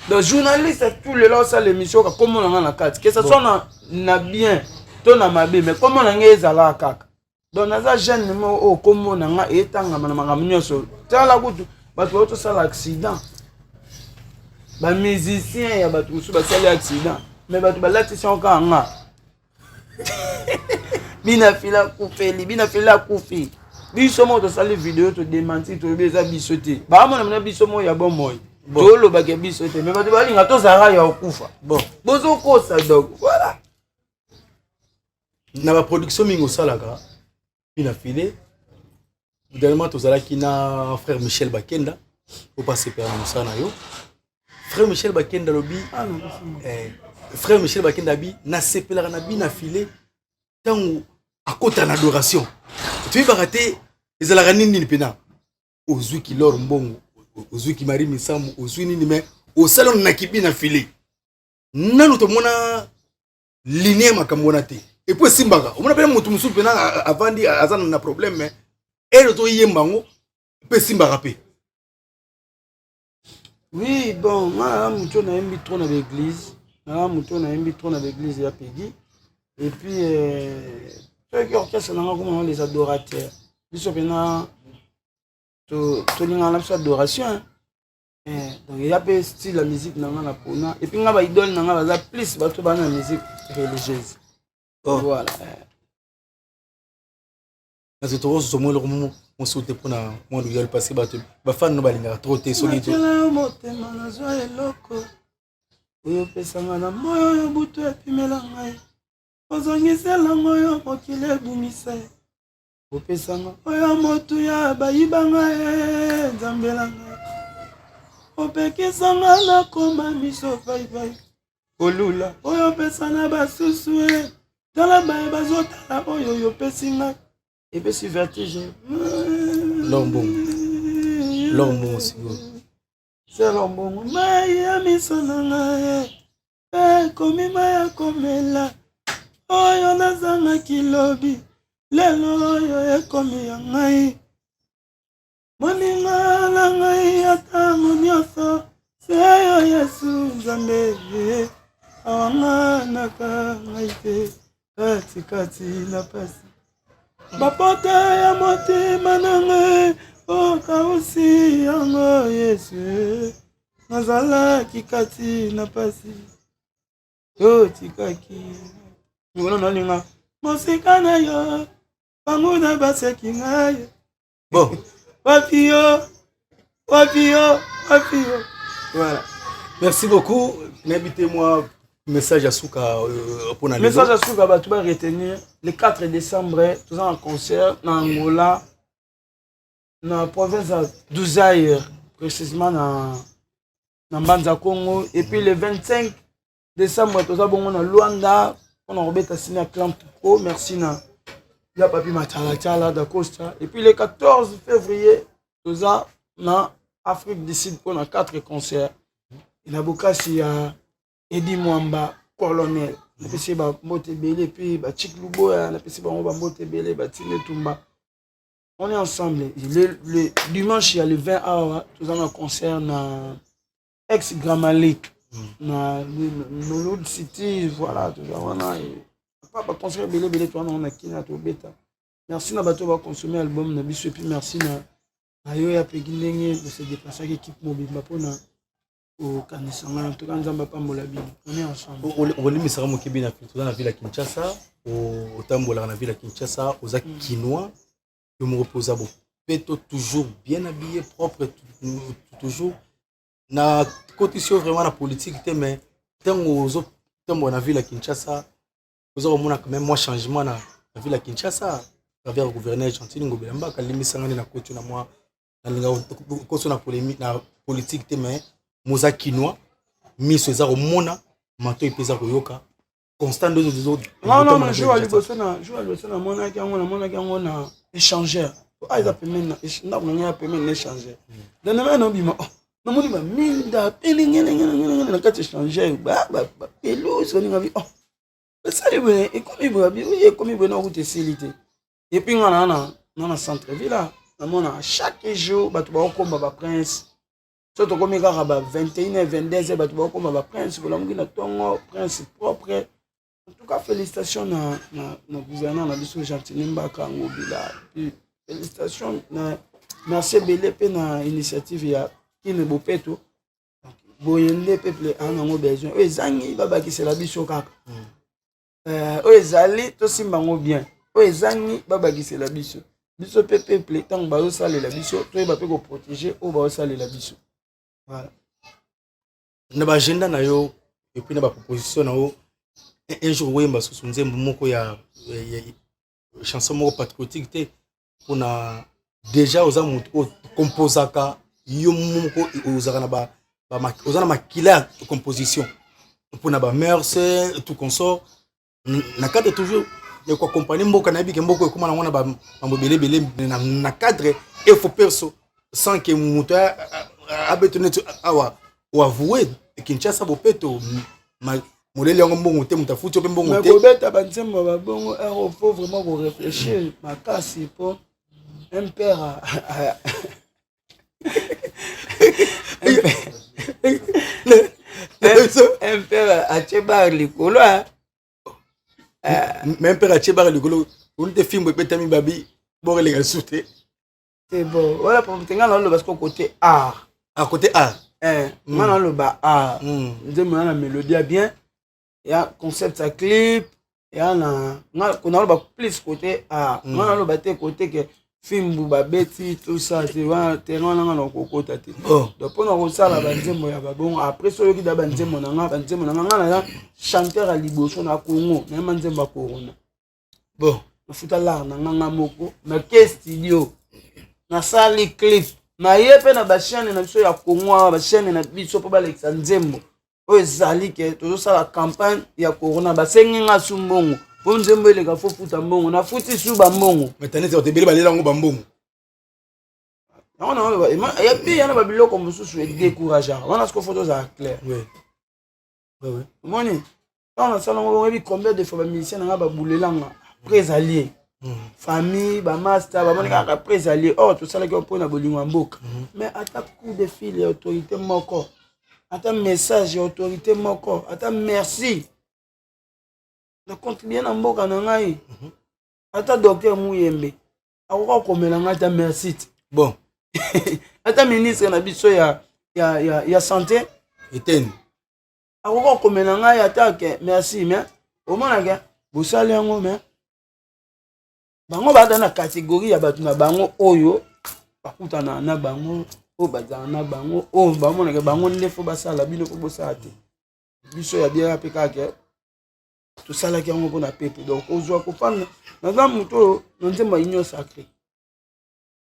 donc journaliste tout lelo osala émission oka kombo na nga na kati que ça soit na bien to na mabe mais kombo na nga ezalaka kaka donc naza jeune mo o kombo na nga etangama na makambo nyonso tala kutu bato baotosala accident bamusicien ya bato mosusu basali accident mais bato balatisi oka nga Binafile akufi biso mo tosali video to démenti to beza biso te baamona mna biso mo ya bomoy tolobaka biso te mais bato balinga tozala ya okufa bon bozokosa donc voilà na ba production mingi osalaka Binafile dernièrement tozalaki na frère Michel Bakenda au passer par musana yo frère Michel Bakenda lobi frère Michel Bakenda bi na sepelaka na Binafile tango akota na adoration tu vas rater les alaranini pena ozui ki lor mbongo ozui ki mari misamu ozui nini mais au salon na Binafile nanu to mona ligne makamona te et puis simbaka on appelle mutu musu pena avandi azana na problème mais et to yembango pe simbaka pe oui bon moi mutu na yembi trop na l'église ya Peggy et puis ceux qui orchestre comment les adorateurs biso pena to linga na adoration donc il y a peu style la musique na pona et puis nga ba idole na baza plus bato bana musique religieuse voilà parce que trop somo le moment on saute pour na moi le passé bato ba fan no balinga trop te solide motema na zwa eloko oyo pesanga na moyo yo butu epimela ngai ozongisela moyo mokili ebumisa opesanga oyo motu ya bayibanga nzambela ngai opekisanga nakoma miso paipai kolula oyo opesana basusu tala baye bazotala oyo yopesi ngai epesi vertige lombongo sigo c'est lombongo mai ya miso na ngai ekomi mai ya komela oyo nazangaki lobi lelo oyo ekomi ya ngai moninga na ngai ya ntango nyonso seyo yesu nzambe awanganaka ngai te katikati na pasi bapote ya motema na ngai okausi yango yesu nazalaki kati na pasi otikaki ngona nalinga mosika na yo banguda baseki ngai bon wapio voilà merci beaucoup invitez-moi message à Souka pour la message à Souka bah tu vas retenir le 4 décembre tous en concert dans Angola na province à Douzaïr précisément na Mbanza Congo et puis le 25 décembre tous à bongo na Luanda on a rebeta signé à Clan Pro merci na ya papi Machala da Costa et puis le 14 février tous à na Afrique du Sud pour na 4 concerts il a Bokasi à Eddie Mwamba colonel napesi bambote ebele puis bachik luboya napesi bango bambote ebele batine tumba. On est ensemble. Le dimanche, il y a le 20 août, nous avons un concert dans ex-Gramalik, dans Noloud City, voilà, tout ça. On a pas concert belé, on a qui n'a tout bêta. Merci à bateau va consommer l'album, na biso et puis merci à Yoya Pegindenge de se déplacer avec l'équipe mobile, pour au Kanisanga, en tout cas, nous avons pas molabi. On est ensemble. On est mis à Mokibi dans la ville à Kinshasa, au Tambola dans la ville à Kinshasa, aux Akinois. Je me repose à beaucoup. Péto toujours bien habillé, propre, toujours. Na côté sur vraiment la politique, mais tant aux autres, tant dans la ville à Kinshasa, vous aurez quand même moins changement dans la ville à Kinshasa. Avec le gouverneur gentil, nous avons pas calmé ça dans la côte na moi. Na polémique, na politique, mais Moza Kinois, mis ce zaro mona, manteau et pesa koyoka. Constant de autres. Non, mais je vais aller bosser na mona qui a échangeur. Ah, ils appellent maintenant échangeur. Dans le même nom, non, mon dieu, minda, na kati échangeur, pelouse, on a vu. Oh, ça est bien. Et comme il veut na route célité. Et puis on a dans centre-ville là, on chaque jour, tu vas comme baba prince. Surtout comme il y a 21h, 22h, tu vas comme baba prince. Voilà, on a ton prince propre. En tout cas, félicitations au gouverneur, à Bissou Gentilimba Kangobila. Félicitations, merci Belé pour l'initiative qui ne beau pas tout. Boyende peuple en a besoin. Eux zangi baba qui c'est la Bissou Kaka. Eux zali tout simbango bien. Eux zangi baba qui c'est la Bissou. Bissou peuple tant que bazo sale la Bissou, toi il va pas protéger ou bazo sale la Bissou. Voilà. Na agenda na yo et puis na ba proposition na yo. Un jour, oui, parce que nous avons une chanson patriotique pour déjà aux amours composaka yomoko aux arana aux arana killer composition pour na ba mœurs tout consort na cadre toujours de quoi compagnie mboka na biki mboko comme na ba mbobele bele na cadre il faut perso sans que moteur abetone awa ou avouer Kinshasa bopeto modèle yango mbongo te mutafuti pe mbongo te. Mais kobeta banzembo ba bongo il faut vraiment vous réfléchir makasi pour un père un père a tchebar likolo mais un père a tchebar likolo on te film beta mi babi bon les gars souté. C'est bon voilà pour tenga na parce que côté art à côté art moi le ba art nzembo na mélodie bien. Il y a concept à clip, il y a plus côté à côté que film buba beti tout ça tu vois terrain na kokota te donc pour nous ça la banzembo ya babon après so yoki da banzembo na chanteur à liboso na Congo na banzembo corona bon na futa la na nganga moko na ke studio na sali clip na yepe na ba chaîne na biso ya Congo ba chaîne na biso po ba Alexandre oyo ezali ke tozosala campagne ya corona basengi nga su mbongo po nzembo eleka fo futa mbongo na futi su bambongo maintenant c'est tebele balela ngo bambongo ya pi yana babiloko mosusu edécourageaka wana siko foto ozala clair omoni ntango nasala ngo oyebi combien de fois bamisien nanga babulelanga après ezali famille bamaster bamoni kaka après ezali or tosalaki mpona bolingo ya mboka mais ata coup de fil ya autorité moko ata message ya autorité moko ata merci na contribuer na mboka na ngai ata docteur Muyembe akoka komela ngai ata merci bon ata ministre na biso ya santé Etienne akoka komela ngai ata ke merci mais omona ke bosali yango mais bango bada na catégorie ya bato na bango oyo bakutana na bango o bazana bango o bamona ke bango ndefo basala bino ko bosala te biso ya bien apeka ke to sala ki yango pona pepe donc ozwa ko fana na za muto na nzemba union sacré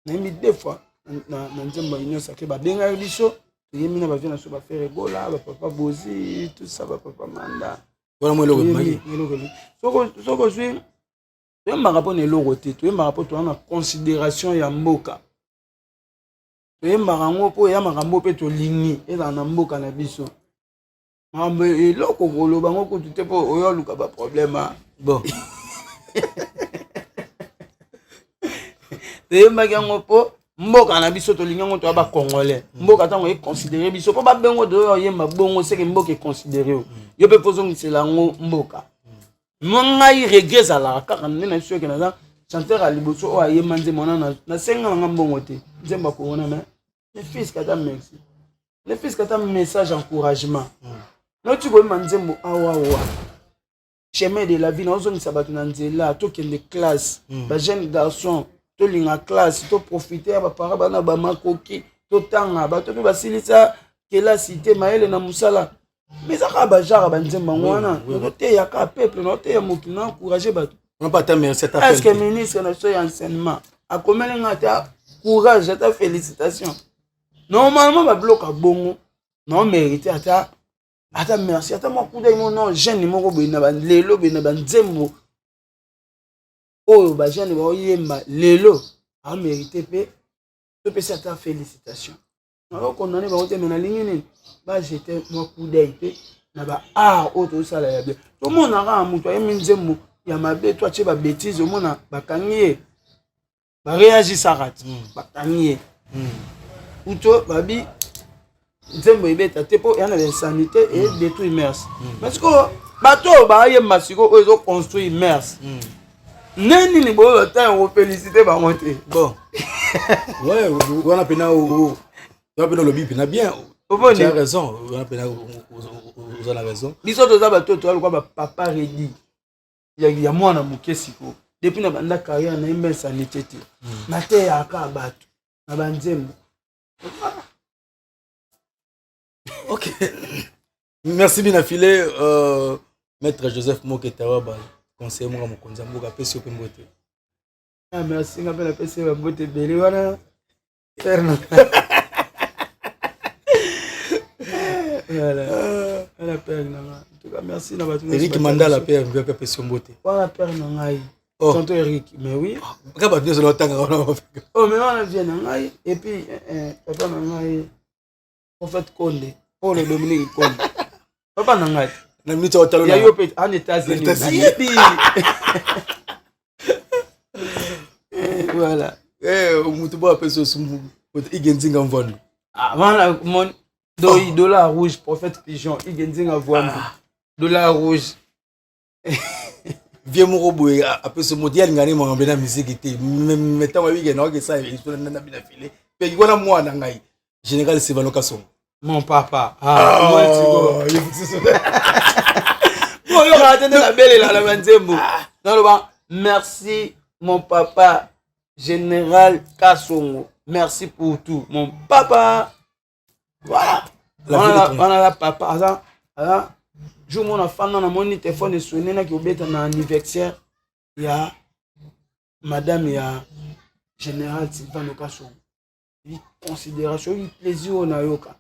na mi deux fois na nzemba union sacré ba benga biso yemi na ba vient na so ba faire gola ba papa bozi tout ça ba papa manda voilà moi le soko zwi yemba pona eloko te to yemba po to na considération ya mboka yemba ngo po ya makambo pe to lingi eza na mboka na biso Mais là, Kokolo, bango ko tout est pour oyo luka ba problème. Bon. Te magango po mboka na biso to lingango to ba congolais. Mboka tango e considérer biso po ba bengo do yemba bongo c'est que mboka e considérer. Yo pe pozo ngisela ngo mboka. Mongai regrets ala kaka nena sio ke na chanteur à liboso o ayemba nzemona na senga nga mbongo te. Nzemba ko ona mais les fils kata merci. Les fils kata message encouragement. Non tu vois manzembo awa wa. Chemin de la vie na ozo ngisabatu na nzela to kende classe. Ba jeune garçon to linga classe to profiter ba para bana ba makoki to tanga ba to ba silisa kela cité maele na musala. Mais ça ba jara ba nzemba ngwana to te ya ka peuple no te ya mokina encourager ba. On pas ta merci ta. Est-ce que ministre na so enseignement a commelé ngata courage ta félicitations. Normalement ba bloc a bongo non mérité ata merci ata mo kuda mo non jeune mo ko bina ba lelo bina ba nzembo oyo ba jeune ba yemba lelo a mérité pe to pe ata félicitations. Alors qu'on en est ba ote mena ligne ba j'étais mo kuda pe na ba auto sala ya bien. To mo na ra muto yemi nzembo ya mabe toi tu ba bêtise mo na ba kangié ba réagir sarat ba kangié uto babi nzembo ibeta tepo yana l'insanité et détruire mers parce que bato ba ye masiko ozo construire mers neni ni bo ta on féliciter ba monter bon ouais on a pena on a pena le bip na bien tu as raison on a pena vous avez raison biso to za bato to alikuwa ba papa ready ya mwana mukesiko depuis na banda carrière na imbe sanité te na te ya ka bato na banzembo. Ok. Merci bien affilé maître Joseph Moketawa conseiller moi mokonza mboka pesi pe mbote. Ah merci ngapela pesi ba mbote bele wana Fernand. Voilà père nanga. En tout cas merci na batu. Eric Mandala père vient pe pesi mbote. Voilà père nanga. Tonton Eric mais oui. Ka ba nous lotanga on. Oh mais on vient nanga et puis papa nanga prophète Konde. Pour le Dominique Konde. Papa nanga. Na minute otalo na. Ya yo pe en États-Unis. Voilà. Mutuba peso sumbu. Igenzinga mvondo. Ah voilà mon dollar rouge prophète pigeon igenzinga vondo. Dollar rouge. Vieux morobo a peso mondial ngani mo ngambena musique té. Mettons wa weekend na ke ça il faut na bina filé. Pe ngona mwana ngai. Général Sivano Kasongo. Mon papa. Ah, moi tu vois. Bon, yo raté la belle la banzembo. Merci mon papa Général Kasongo. Merci pour tout mon papa. Voilà. On a la papa. Alors, jour mon enfant na mon téléphone sonné na ki obeta na anniversaire ya madame ya Général Sylvano Kasongo. Considération, il plaisir on a yoka.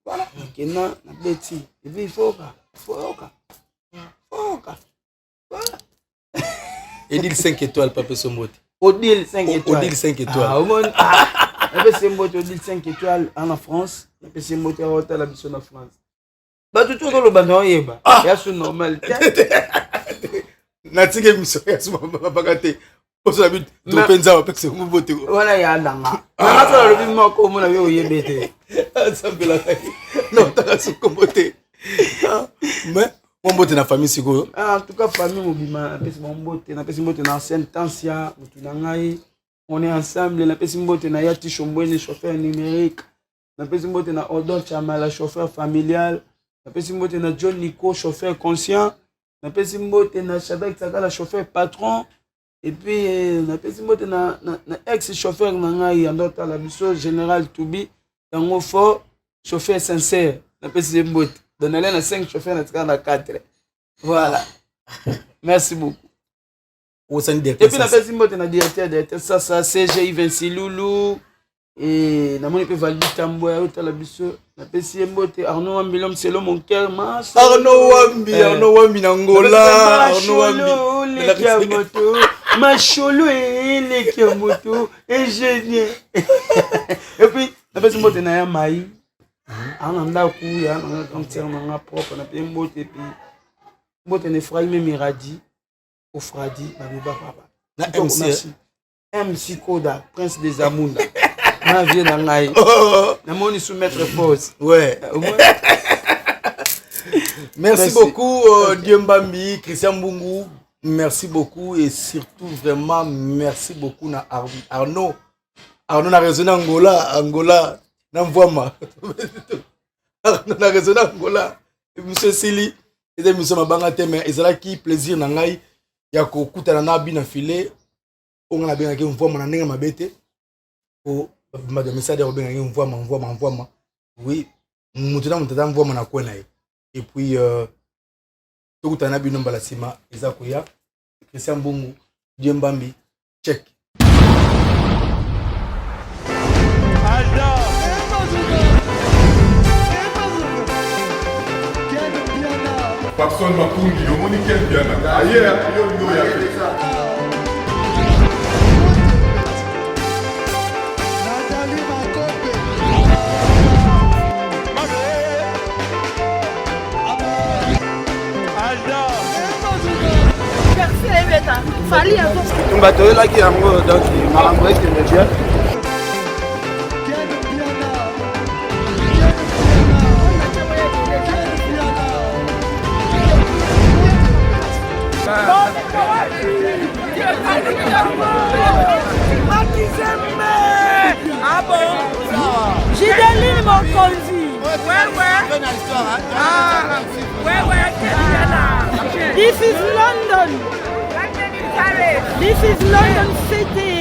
Voilà, kena na beti, et puis il faut yoka. Voilà. Odile 5 étoiles papa Sombote. Odile 5 étoiles. Odile 5 étoiles. Ah, au monde. Papa Sombote Odile 5 étoiles en France, papa Sombote à hôtel la mission en France. Ba tout le bando yeba. Ya sou normal. Na tinga mission ya sou babakate. Oso abi to penza papa Sombote. Voilà ya ndanga. Na sala le bimo ko mona yo yebete. Sambela. Non, ta sou Sombote. Mais Mbote na famille siko. En tout cas famille mobima na pesi Mbote na pesi Mbote na ancienne Tansia mutu na ngai. On est ensemble na pesi Mbote na Yati Chombweni chauffeur numérique. Na pesi Mbote na Odon Chamala chauffeur familial. Na pesi Mbote na John Nico chauffeur conscient. Na pesi Mbote na Shabek Sakala chauffeur patron. Et puis na pesi Mbote na ex chauffeur na ngai andota la biso général Toubi yango fort chauffeur sincère. Na pesi Mbote Donnez les 5 chauffeurs, on a 4. Voilà. Merci beaucoup. Et puis, la personne qui est directeur, ça, CGI Vinci Loulou. Et la monnaie peut valider Tamboya, la biso. La personne qui est Arnaud Wambi, c'est l'homme mon cœur. Arnaud Wambi, Nangola. Arnaud Wambi, Macholo et les Kiamoto. Ingénieur. Et puis, la personne qui est Maï. ana ndako ya na cancer na nga propre na pe mbote pe mbote ne Ephraim Miradi au Fradi na biba papa na MC Koda Prince des Amunda na vie na ngai na moni soumettre force ouais merci beaucoup Diembambi Christian Mbungu merci beaucoup et surtout vraiment merci beaucoup na Arnaud na raison Angola na Mvwama na raison Angola monsieur Sili et monsieur Mabanga Teme ezalaki plaisir na ngai ya kokutana na Bina Filé on a bien que Mvwama na ndenge mabete o madame Sade obenga Mvwama oui mutuna Mvwama na kwena et puis tokutana bino mbala sima ezakuya Christian Mbungu Diembambi check Patson Mapungi, omoni ken biana. Ayer, yo ndo ya fait. Tumba toyelaki yango donc makambo ekende bien. Ah bon? J'ai donné mon conduit. Ouais. Ah, ouais. This is London. This is London City.